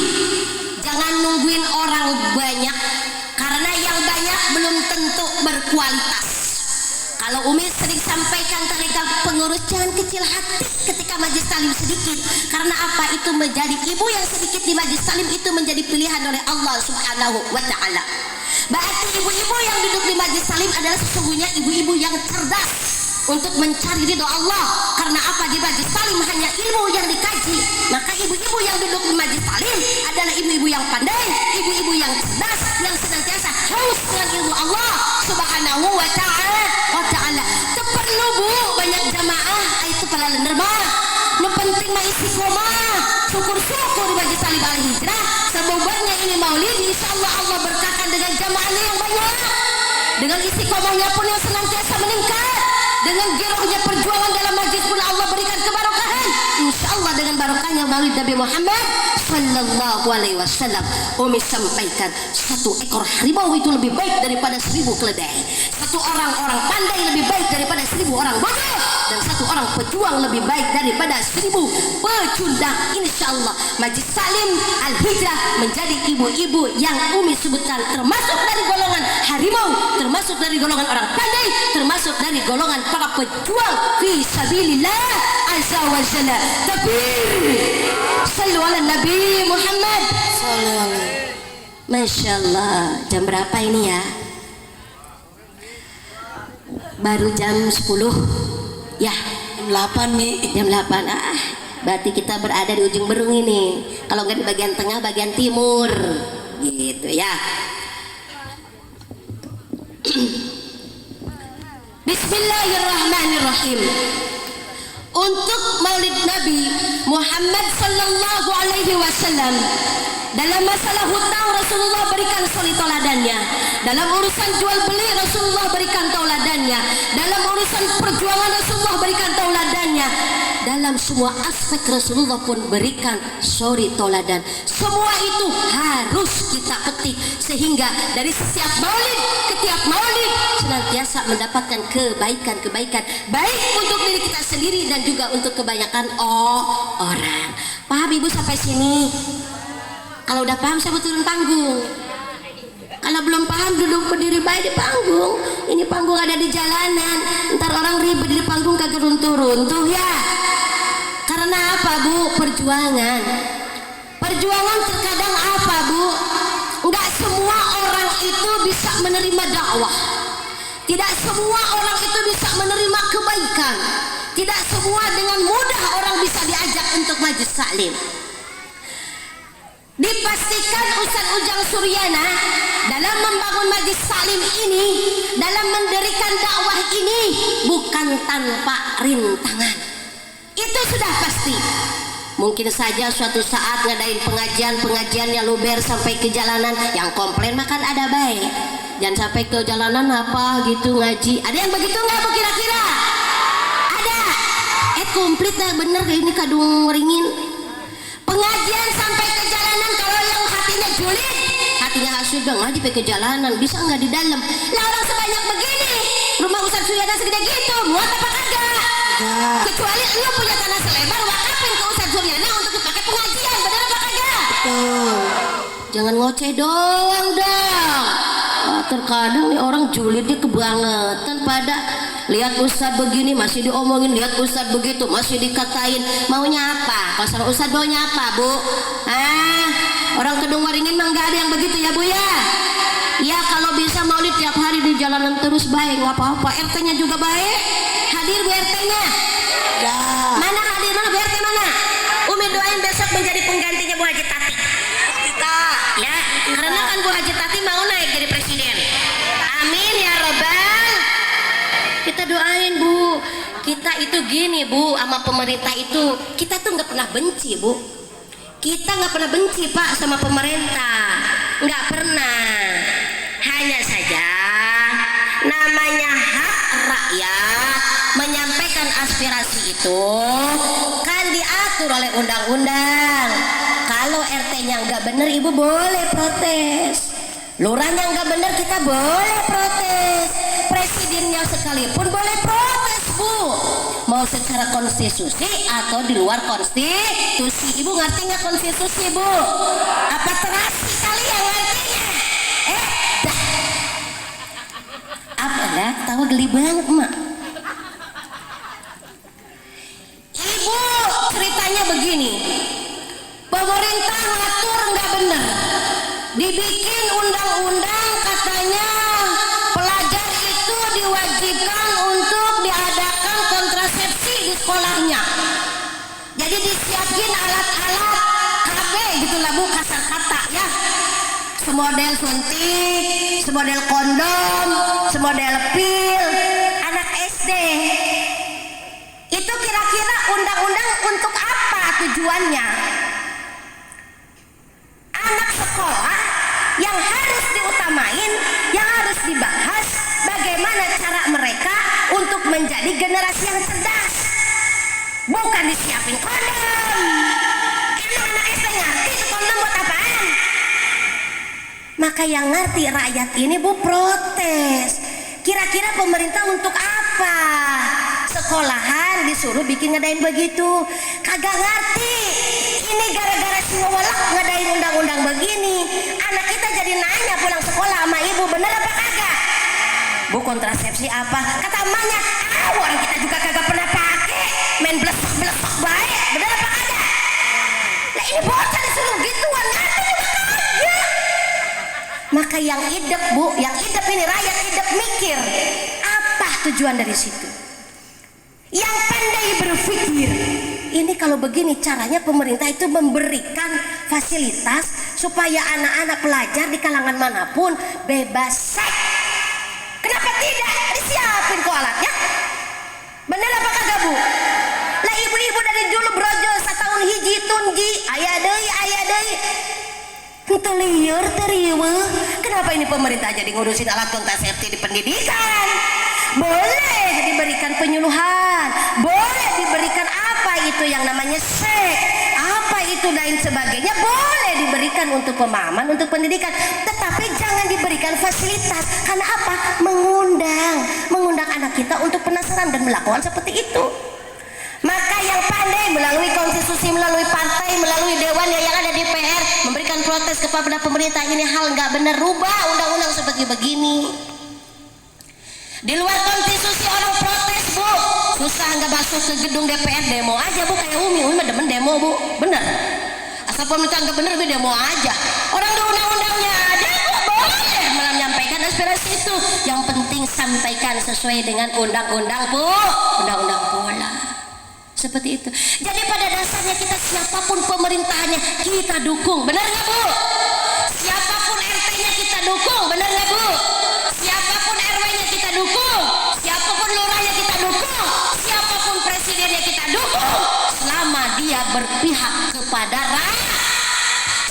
jangan nungguin orang banyak, karena yang banyak belum tentu berkualitas. Kalau Umi sering sampaikan ketika pengurus, jangan kecil hati ketika majelis taklim sedikit, karena apa? Itu menjadi ibu yang sedikit di majelis taklim itu menjadi pilihan oleh Allah Subhanahu wa Ta'ala. Berarti ibu-ibu yang duduk di majelis taklim adalah sesungguhnya ibu-ibu yang cerdas untuk mencari ridho Allah. Karena apa? Di majelis taklim hanya ilmu yang dikaji. Maka ibu-ibu yang duduk di majelis taklim adalah ibu-ibu yang pandai, ibu-ibu yang cerdas, yang senantiasa haus dengan ilmu Allah Subhanahu wa Ta'ala. Perlu Bu banyak jamaah, itu pala lener mah. Nu penting mah istiqomah. Syukur-syukur di majelis taklim Al Hijrah. Sebubarnya ini maulid, insyaallah Allah berkahkan dengan jamaahnya yang banyak. Dengan istiqomahnya pun yang senantiasa meningkat. Dengan girohnya perjuangan dalam majlis pun Allah berikan keberkahan. Insyaallah dengan barokahnya maulid Nabi Muhammad sallallahu alaihi wasallam. Umi sampaikan, satu ekor harimau itu lebih baik daripada 1000 keledai. Satu orang pandai lebih baik daripada 1000 orang bodoh. Dan satu orang pejuang lebih baik daripada 1000 pecundang. Insyaallah Majlis Taklim Al Hijrah menjadi ibu-ibu yang Umi sebutkan termasuk dari golongan harimau, termasuk dari golongan orang pandai, termasuk dari golongan para pejuang fi sabilillah azza wa jalla. Takbir. Sallu ala Nabi Muhammad sallallahu alaihi. Masya Allah. Jam berapa ini ya? Baru jam 10 ya, Jam 8 Mi. jam 8. Berarti kita berada di ujung berung ini. Kalau nggak di bagian tengah, bagian timur gitu ya. Bismillahirrahmanirrahim. Untuk maulid Nabi Muhammad sallallahu alaihi wasallam, dalam masalah hutang Rasulullah berikan soli toladannya. Dalam urusan jual beli Rasulullah berikan tauladannya. Dalam urusan perjuangan Rasulullah berikan tauladannya. Dalam semua aspek Rasulullah pun berikan suri tauladan. Semua itu harus kita petik sehingga dari setiap maulid ke tiap maulid senantiasa mendapatkan kebaikan-kebaikan baik untuk diri kita sendiri dan juga untuk kebanyakan orang. Paham Ibu sampai sini? Kalau udah paham saya turun panggung. Kalau belum paham duduk berdiri baik di panggung. Ini panggung ada di jalanan. Ntar orang ribet di panggung kagak runtuh-runtuh ya. Karena apa Bu? Perjuangan. Perjuangan terkadang apa Bu? Enggak semua orang itu bisa menerima dakwah. Tidak semua orang itu bisa menerima kebaikan. Tidak semua dengan mudah orang bisa diajak untuk majelis taklim. Dipastikan Ustaz Ujang Suryana dalam membangun majelis taklim ini, dalam mendirikan dakwah ini bukan tanpa rintangan. Itu sudah pasti. Mungkin saja suatu saat ngadain pengajian yang luber sampai ke jalanan, yang komplain makan ada baik. Jangan sampai ke jalanan apa gitu ngaji. Ada yang begitu nggak Bu kira-kira? Ada. Komplit dah bener ini kadung ringin. Pengajian sampai ke jalanan, kalau yang hatinya julid, hatinya hasil dong ngaji ke jalanan, bisa nggak di dalam? Lah orang sebanyak begini, rumah Ustaz Suryana segede gitu, muat apa kagak? Kecuali lu punya tanah selebar, wakafin ke Ustaz Suryana untuk dipakai pengajian, bener apa kagak? Betul. Jangan ngoceh doang dong. Terkadang nih orang julidnya kebangetan, pada lihat Ustadz begini masih diomongin, lihat Ustadz begitu masih dikatain. Maunya apa? Kalau Ustadz maunya apa Bu? Orang Kedung Waringin mah nggak ada yang begitu ya Bu ya. Ya kalau bisa maulid tiap hari di jalanan terus baik, nggak apa-apa. RT-nya juga baik. Hadir Bu RT-nya? Ya. Mana hadir? Mana Bu RT mana? Umi doain besok menjadi penggantinya Bu Haji Tati. Kita. Ya, karena kan Bu Haji Tati mau naik jadi presiden. Amin ya robbal. Kita doain Bu. Kita itu gini Bu, sama pemerintah itu kita tuh nggak pernah benci Bu. Kita nggak pernah benci Pak sama pemerintah, nggak pernah. Hanya saja aspirasi itu kan diatur oleh undang-undang. Kalau RT-nya nggak bener, ibu boleh protes. Lurahnya nggak bener, kita boleh protes. Presidennya sekalipun boleh protes, Bu. Mau secara konstitusi atau di luar konstitusi. Ibu ngerti nggak konstitusi, Bu? Apa terasi kali yang ngertinya? Dah. Apa dah? Tahu geli banget, Mak. Ibu ceritanya begini. Pemerintah ngatur nggak bener. Dibikin undang-undang katanya pelajar itu diwajibkan untuk diadakan kontrasepsi di sekolahnya. Jadi disiapin alat-alat KB gitulah, Bu, kasar kata ya. Semodel suntik, semodel kondom, semodel pil, anak SD. Itu kira-kira undang-undang untuk apa tujuannya? Anak sekolah yang harus diutamain, yang harus dibahas bagaimana cara mereka untuk menjadi generasi yang cerdas. Bukan disiapin kondom. Emang anak SD ngerti itu kondom buat apaan? Maka yang ngerti rakyat ini, Bu, protes. Kira-kira pemerintah untuk apa? Sekolahan disuruh bikin ngadain begitu, kagak ngerti. Ini gara-gara si ngewelak ngadain undang-undang begini, anak kita jadi nanya pulang sekolah sama ibu, bener apa kagak? Bu, kontrasepsi apa? Kata emaknya, orang kita juga kagak pernah pakai, main blesek-blesek baik, bener apa kagak? Nah ini bocah disuruh gituan, ngerti juga kagak. Maka yang idep, Bu, yang idep ini rakyat idep mikir, apa tujuan dari situ? Yang pandai berpikir, ini kalau begini caranya pemerintah itu memberikan fasilitas supaya anak-anak pelajar di kalangan manapun bebas seks. Kenapa tidak disiapin kok alatnya? Bener apa kagak, Bu? Lah ibu-ibu dari dulu brojol satahun hiji tunji, ayah deui. Itu liar teriwe. Kenapa ini pemerintah jadi ngurusin alat kontrasepsi di pendidikan? Boleh diberikan penyuluhan, boleh diberikan apa itu yang namanya seks, apa itu dan sebagainya, boleh diberikan untuk pemahaman, untuk pendidikan, tetapi jangan diberikan fasilitas. Karena apa? Mengundang anak kita untuk penasaran dan melakukan seperti itu. Maka yang pandai melalui konstitusi, melalui partai, melalui dewan yang ada di PR memberikan protes kepada pemerintah, ini hal nggak benar, rubah undang-undang seperti begini. Di luar konstitusi orang protes, Bu, susah nggak masuk ke gedung DPR, demo aja, Bu, kayak Umi mah demen demo, Bu, bener. Asal pemerintah nggak bener, demo aja. Orang di undang-undangnya ada, Bu, boleh menyampaikan aspirasi itu. Yang penting sampaikan sesuai dengan undang-undang, Bu, undang-undang bola. Seperti itu. Jadi pada dasarnya kita siapapun pemerintahnya kita dukung, benar nggak, Bu? Siapapun RT-nya kita dukung, benar nggak, Bu? Siapapun RW-nya kita dukung, siapapun lurahnya kita dukung, siapapun presidennya kita dukung, selama dia berpihak kepada rakyat,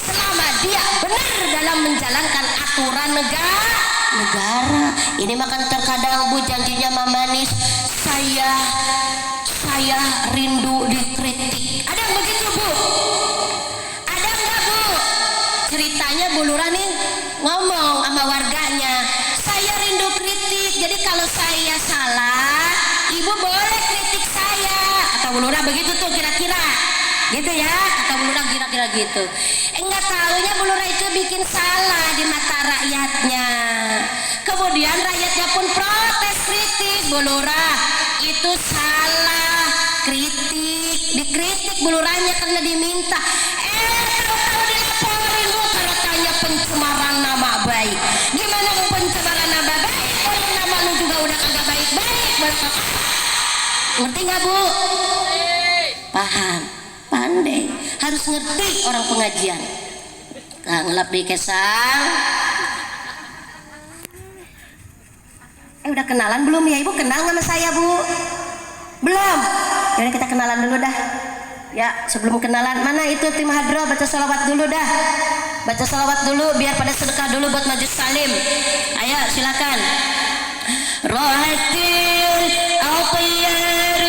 selama dia benar dalam menjalankan aturan negara. Ini makan terkadang, Bu, janjinya mamanis, saya rindu dikritik. Ada yang begitu, Bu? Ada enggak, Bu? Ceritanya Bu Lurah nih ngomong sama warganya, saya rindu kritik, jadi kalau saya salah, Ibu boleh kritik saya. Kata Bu Lurah begitu tuh kira-kira. Gitu ya, kata Bu Lurah kira-kira gitu. Enggak tahunya Bu Lurah itu bikin salah di mata rakyatnya. Kemudian rakyatnya pun protes, kritik Bu Lurah itu salah, dikritik Bu Lurahnya karena diminta. Tahu-tahu dilaporin, Bu, katanya pencemaran nama baik. Gimana pencemaran nama baik? Orang nama lu juga udah kagak baik-baik. Ngerti nggak, Bu? Paham, pandai, harus ngerti orang pengajian. Ngelap di kesang. Udah kenalan belum ya? Ibu kenal sama saya, Bu? Belum? Jadi kita kenalan dulu dah. Ya, sebelum kenalan, mana itu tim hadroh, baca salawat dulu dah. Baca salawat dulu biar pada sedekah dulu buat Majlis Salim. Ayo silakan. Rohatil al-tiyar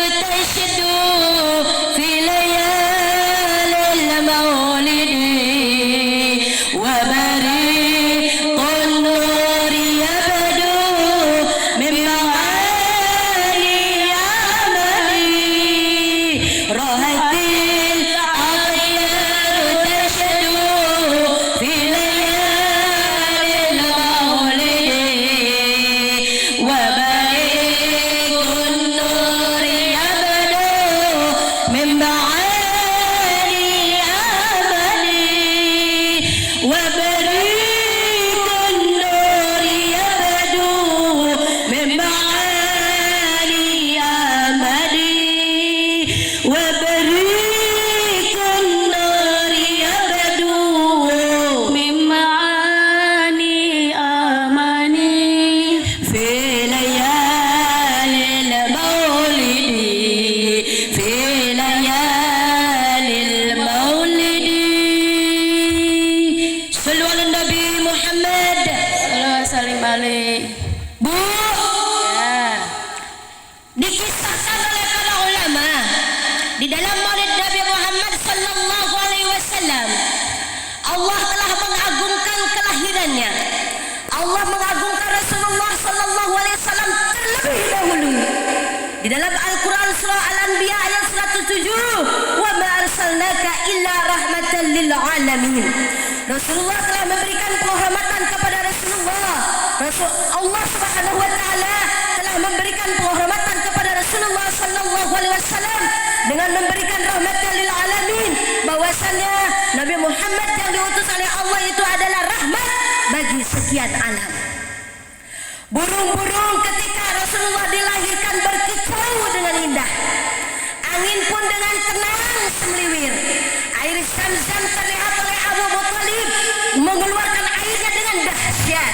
balik. Bu, Ya. dikisahkan oleh para ulama di dalam Maulid Nabi Muhammad sallallahu alaihi wasallam, Allah telah mengagungkan kelahirannya. Allah mengagungkan Rasulullah sallallahu alaihi wasallam terlebih dahulu. Di dalam Al-Quran surah Al-Anbiya ayat 107, wa ma arsalnaka illa rahmatan lil alamin. Rasulullah telah memberikan penghormatan kepada Rasulullah. Allah Subhanahu wa taala telah memberikan penghormatan kepada Rasulullah sallallahu alaihi wasallam dengan memberikan rahmatan lil alamin, bahwasannya Nabi Muhammad yang diutus oleh Allah itu adalah rahmat bagi sekian alam. Burung-burung ketika Rasulullah dilahirkan berkicau dengan indah. Angin pun dengan tenang semeliwir. Air Zam-Zam terlihat oleh Abu Thalib mengeluarkan airnya dengan dahsyat.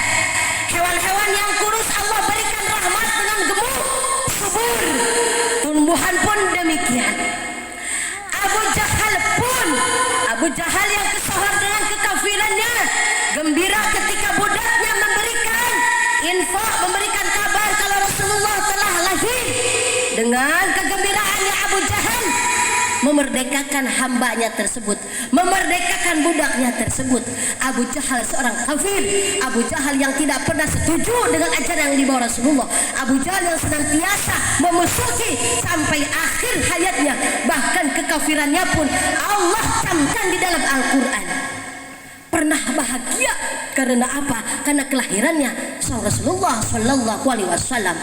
Hewan-hewan yang kurus Allah berikan rahmat dengan gemuk, subur. Tumbuhan pun demikian. Abu Jahal yang kesohor dengan kekafirannya gembira ketika budaknya memberikan infak, memberikan kabar kalau Rasulullah telah lahir. Dengan kegembiraannya Abu Jahal memerdekakan hambanya tersebut, memerdekakan budaknya tersebut. Abu Jahal seorang kafir, Abu Jahal yang tidak pernah setuju dengan ajaran yang dibawa Rasulullah, Abu Jahal yang senantiasa memusuhi sampai akhir hayatnya. Bahkan kekafirannya pun Allah camkan di dalam Al-Quran. Pernah bahagia karena apa? Karena kelahirannya seorang Rasulullah sallallahu alaihi wasallam.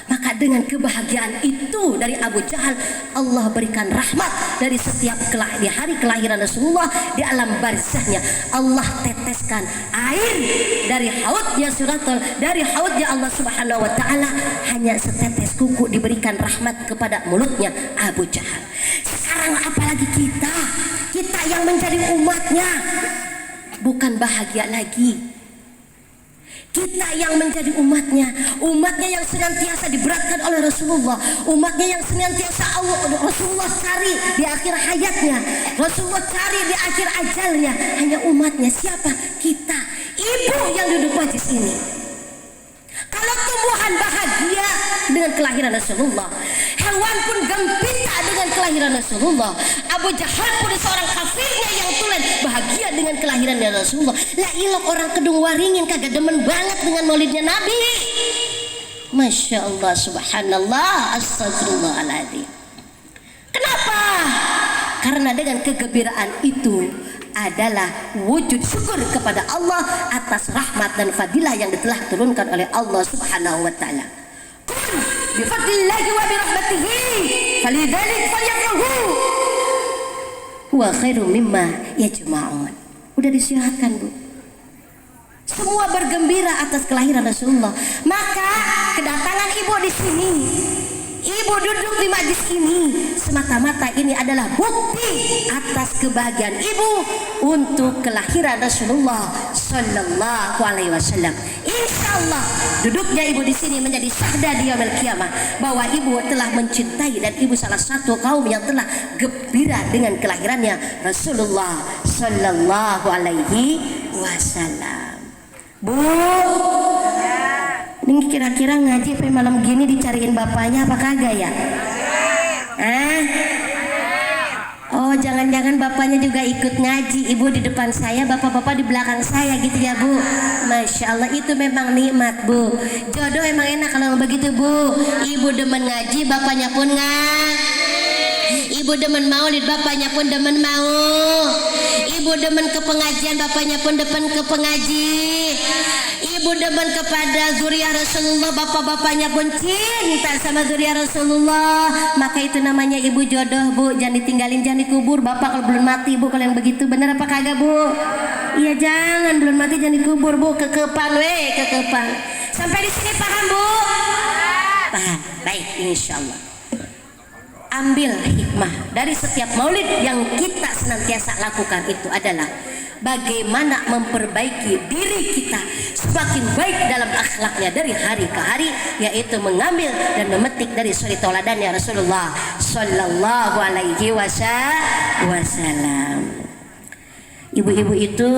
Maka dengan kebahagiaan itu dari Abu Jahal, Allah berikan rahmat dari setiap di hari kelahiran Rasulullah di alam barzahnya. Allah teteskan air dari haudnya suratul, dari haudnya Allah Subhanahu wa taala, hanya setetes kuku diberikan rahmat kepada mulutnya Abu Jahal. Sekarang apalagi kita yang menjadi umatnya, bukan bahagia lagi. Kita yang menjadi umatnya yang senantiasa diberatkan oleh Rasulullah, umatnya yang senantiasa Rasulullah cari di akhir hayatnya, Rasulullah cari di akhir ajalnya. Hanya umatnya siapa? Kita, ibu yang duduk majlis ini. Kalau tumbuhan bahagia dengan kelahiran Rasulullah, hewan pun gembira dengan kelahiran Rasulullah. Abu Jahal pun seorang kafirnya yang tulen bahagia dengan kelahiran Rasulullah. Lah ilok orang Kedung Waringin kagak demen banget dengan maulidnya Nabi. Masya Allah, subhanallah, astagfirullahaladzim. Kenapa? Karena dengan kegembiraan itu adalah wujud syukur kepada Allah atas rahmat dan fadilah yang telah turunkan oleh Allah Subhanahu wa taala. Qul bi fadlillahi wa bi rahmatihi falidzalik falyafrahu huwa khairum mimma yajma'un. Udah disihatkan, Bu. Semua bergembira atas kelahiran Rasulullah. Maka kedatangan ibu di sini, ibu duduk di majlis ini, semata-mata ini adalah bukti atas kebahagiaan ibu untuk kelahiran Rasulullah sallallahu alaihi wasallam. Insyaallah duduknya ibu di sini menjadi syahda di yaumil qiyamah bahwa ibu telah mencintai dan ibu salah satu kaum yang telah gembira dengan kelahirannya Rasulullah sallallahu alaihi wasallam. Bu, ini kira-kira ngaji sampai malam gini dicariin bapaknya apa kagak ya? Oh, jangan-jangan bapaknya juga ikut ngaji. Ibu di depan saya, bapak-bapak di belakang saya gitu ya, Bu. Masya Allah, itu memang nikmat, Bu. Jodoh emang enak kalau begitu, Bu. Ibu demen ngaji, bapaknya pun Ibu demen maulid, bapaknya pun demen mau. Ibu demen ke pengajian, bapaknya pun demen ke pengaji. Ibu demen kepada zuriat Rasulullah, bapak-bapaknya pun cinta sama zuriat Rasulullah. Maka itu namanya ibu jodoh, Bu. Jangan ditinggalin, jangan dikubur. Bapak kalau belum mati, Bu, kalau yang begitu bener apa kagak, Bu? Iya, jangan belum mati jangan dikubur, Bu. Kekepan, kekepan. Sampai di sini paham, Bu? Paham. Baik, insyaallah. Ambil hikmah dari setiap maulid yang kita senantiasa lakukan itu adalah bagaimana memperbaiki diri kita semakin baik dalam akhlaknya dari hari ke hari, yaitu mengambil dan memetik dari suri tauladannya Rasulullah sallallahu alaihi wasallam. Ibu-ibu itu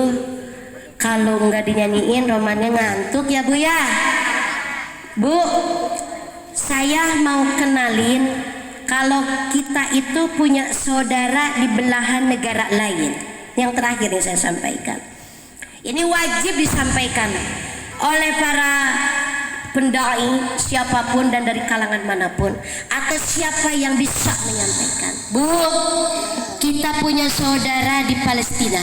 Kalau nggak dinyanyiin romannya ngantuk ya Bu ya. Bu, saya mau kenalin kalau kita itu punya saudara di belahan negara lain. Yang terakhir yang saya sampaikan, ini wajib disampaikan oleh para pendai siapapun dan dari kalangan manapun, atau siapa yang bisa menyampaikan. Bu, kita punya saudara di Palestina.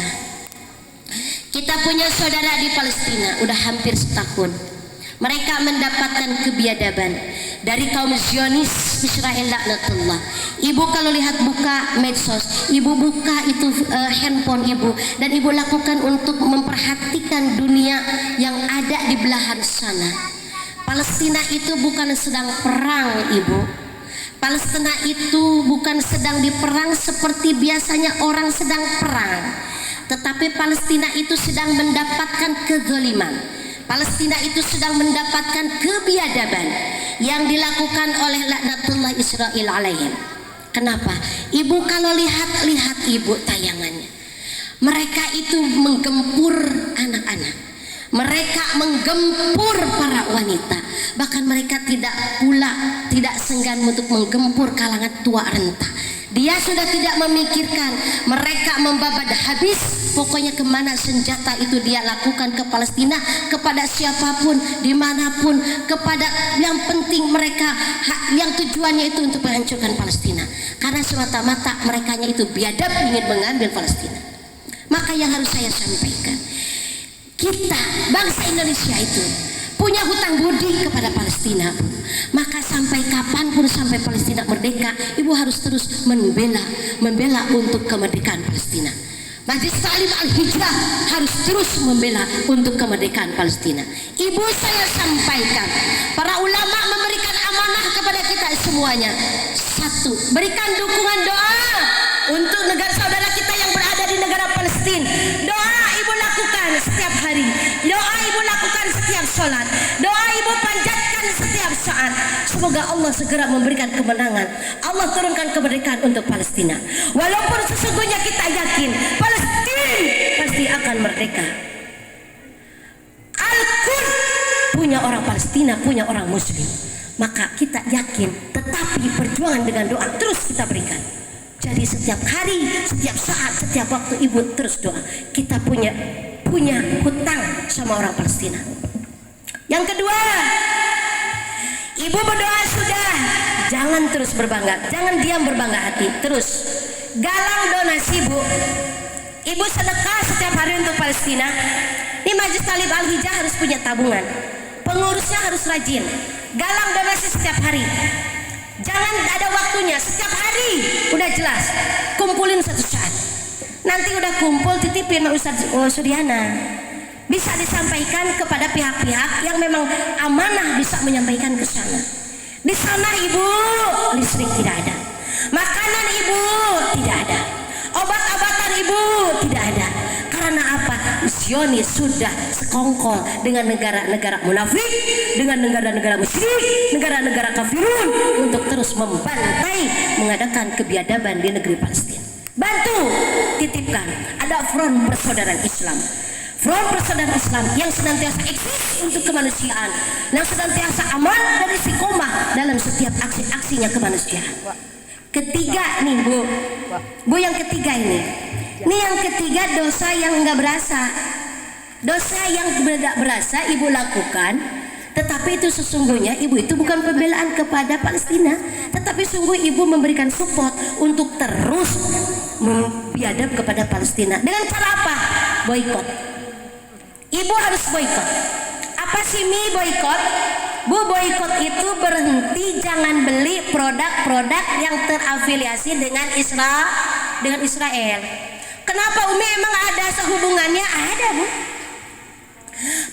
Kita punya saudara di Palestina udah hampir setahun. Mereka mendapatkan kebiadaban dari kaum Zionis Israel laknatullah. Ibu kalau lihat buka medsos, ibu buka itu handphone ibu, dan ibu lakukan untuk memperhatikan dunia yang ada di belahan sana. Palestina itu bukan sedang perang, ibu. Palestina itu bukan sedang diperang seperti biasanya orang sedang perang, tetapi Palestina itu sedang mendapatkan kezaliman. Palestina itu sedang mendapatkan kebiadaban yang dilakukan oleh laknatullah Israel alaihim. Kenapa? Ibu kalau lihat ibu tayangannya, mereka itu menggempur anak-anak, mereka menggempur para wanita, bahkan mereka tidak senggan untuk menggempur kalangan tua renta. Dia sudah tidak memikirkan mereka membabat habis, pokoknya kemana senjata itu dia lakukan ke Palestina, kepada siapapun, dimanapun, kepada yang penting mereka, yang tujuannya itu untuk menghancurkan Palestina, karena semata-mata merekanya itu biadab ingin mengambil Palestina. Maka yang harus saya sampaikan, kita bangsa Indonesia itu punya hutang budi kepada Palestina, Bu. Maka sampai kapanpun, sampai Palestina merdeka, ibu harus terus membela untuk kemerdekaan Palestina. Majelis Ta'lim Al-Hijrah harus terus membela untuk kemerdekaan Palestina. Ibu, saya sampaikan, para ulama memberikan amanah kepada kita semuanya. Satu, berikan dukungan doa untuk negara saudara kita yang berada di negara Palestina. Doa ibu lakukan setiap hari, doa ibu lakukan setiap sholat, doa ibu panjatkan setiap saat. Semoga Allah segera memberikan kemenangan, Allah turunkan kemerdekaan untuk Palestina. Walaupun sesungguhnya kita yakin Palestina pasti akan merdeka. Al-Quds punya orang Palestina, punya orang Muslim. Maka kita yakin, tetapi perjuangan dengan doa terus kita berikan. Jadi setiap hari, setiap saat, setiap waktu ibu terus doa. Kita punya hutang sama orang Palestina. Yang kedua, ibu berdoa sudah, jangan terus berbangga, jangan diam berbangga hati, terus galang donasi, Bu. Ibu sedekah setiap hari untuk Palestina. Ini Majelis Ta'lim Al-Hijrah harus punya tabungan, pengurusnya harus rajin, galang donasi setiap hari. Jangan ada waktunya, setiap hari udah jelas, kumpulin satu saat. Nanti udah kumpul titipin sama Ustaz Suryana. Bisa disampaikan kepada pihak-pihak yang memang amanah bisa menyampaikan ke sana. Di sana ibu listrik tidak ada, makanan ibu tidak ada, obat-obatan ibu tidak ada. Karena apa? Zionis sudah sekongkol dengan negara-negara munafik, dengan negara-negara musyrik, negara-negara kafirun untuk terus membantai, mengadakan kebiadaban di negeri Palestina. Bantu, titipkan, ada front persaudaraan Islam, front persaudaraan Islam yang senantiasa eksis untuk kemanusiaan, yang senantiasa aman dan istiqomah dalam setiap aksi-aksinya kemanusiaan. Ketiga nih Bu yang ketiga ini yang ketiga, dosa yang nggak berasa. Dosa yang tidak berasa ibu lakukan, tetapi itu sesungguhnya ibu itu bukan pembelaan kepada Palestina, tetapi sungguh ibu memberikan support untuk terus biadab kepada Palestina. Dengan cara apa? Boikot. Ibu harus boikot. Apa sih boikot? Bu, boikot itu berhenti, jangan beli produk-produk yang terafiliasi dengan Israel. Kenapa Umi, emang ada sehubungannya? Ada, Bu.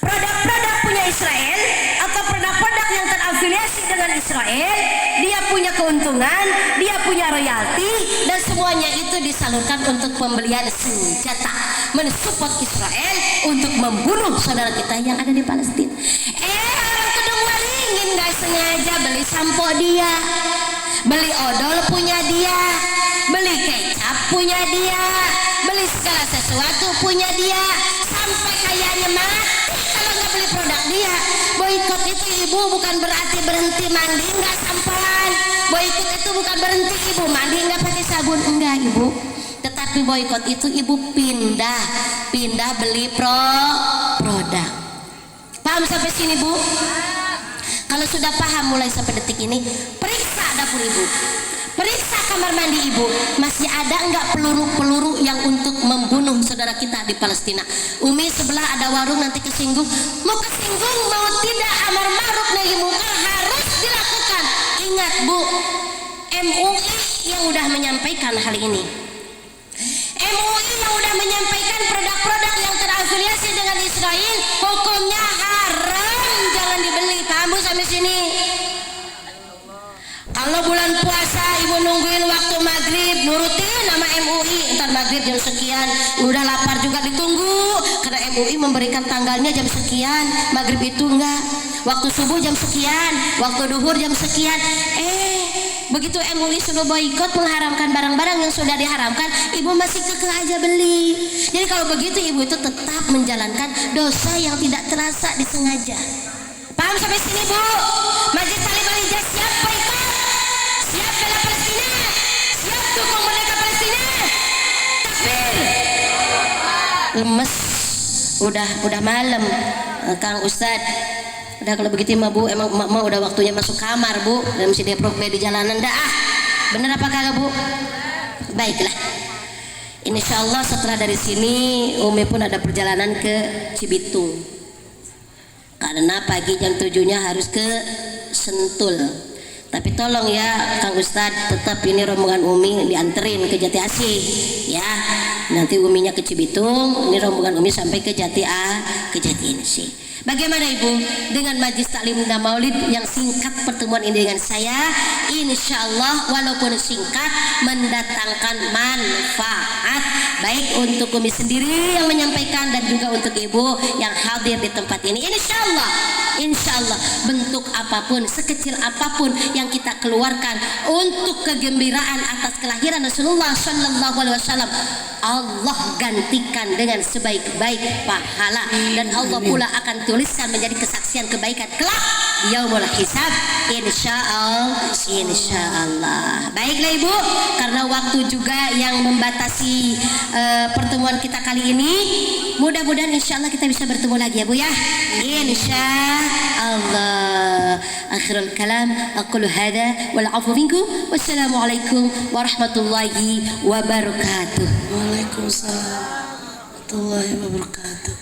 Produk-produk punya Israel atau produk-produk yang terafiliasi dengan Israel, dia punya keuntungan, dia punya royalti, dan semuanya itu disalurkan untuk pembelian senjata, mensupport Israel untuk membunuh saudara kita yang ada di Palestina. Orang Kedung Waringin nggak sengaja beli sampo dia, beli odol punya dia, beli kecap punya dia, beli segala sesuatu punya dia, sampai kayaknya ibu bukan berarti berhenti mandi nggak sampan. Boikot itu bukan berhenti ibu mandi nggak pakai sabun, enggak ibu. Tetapi boikot itu ibu pindah beli produk. Paham sampai sini bu? Kalau sudah paham mulai sampai detik ini, periksa dapur ibu, periksa kamar mandi ibu, masih ada enggak peluru-peluru yang untuk membunuh saudara kita di Palestina. Umi sebelah ada warung, nanti kesinggung, mau mau tidak, amar ma'ruf nahi munkar harus dilakukan. Ingat bu, MUI yang udah menyampaikan hal ini, MUI yang udah menyampaikan produk-produk yang terafiliasi dengan Israel hukumnya haram, jangan dibeli. Paham bu sampai sini? Kalau bulan puasa ibu nungguin waktu maghrib, nurutin nama MUI, ntar maghrib jam sekian, udah lapar juga ditunggu karena MUI memberikan tanggalnya jam sekian, maghrib itu enggak, waktu subuh jam sekian, waktu duhur jam sekian. Begitu MUI sudah boikot mengharamkan barang-barang yang sudah diharamkan, ibu masih kekeh aja beli. Jadi kalau begitu ibu itu tetap menjalankan dosa yang tidak terasa disengaja. Paham sampai sini bu? Majelis Taklim Al-Hijaz siap boikot? Siap bela Palestina? Siap dukung mereka Palestina? Takbir. Lemes, udah malam, Kang Ustadz. Udah kalau begitu mah bu, emang emak udah waktunya masuk kamar bu, dan mesti dia prok di jalanan dah. Bener apa kagak bu? Baiklah. Insya Allah setelah dari sini Umi pun ada perjalanan ke Cibitung. Karena pagi jam 7-nya harus ke Sentul. Tapi tolong ya Kang Ustadz, tetap ini rombongan Umi dianterin ke Jati Asih ya. Nanti Uminya ke Cibitung, ini rombongan Umi sampai ke Jati Asih. Bagaimana ibu dengan Majelis Taklim dan Maulid yang singkat pertemuan ini dengan saya? Insya Allah walaupun singkat mendatangkan manfaat baik untuk Umi sendiri yang menyampaikan dan juga untuk ibu yang hadir di tempat ini. Insya Allah bentuk apapun, sekecil apapun yang kita keluarkan untuk kegembiraan atas kelahiran Rasulullah Sallallahu Alaihi Wasallam, Allah gantikan dengan sebaik-baik pahala, dan Allah pula akan tuliskan menjadi kesaksian kebaikan kelak yaumul hisab. Insya Allah. Baiklah ibu, karena waktu juga yang membatasi pertemuan kita kali ini, mudah-mudahan insya Allah kita bisa bertemu lagi ya bu ya. Insya Allah. Akhirul kalam aqulu hadza wal afu minkum wassalamualaikum warahmatullahi wabarakatuh. Waalaikumsalam warahmatullahi wabarakatuh.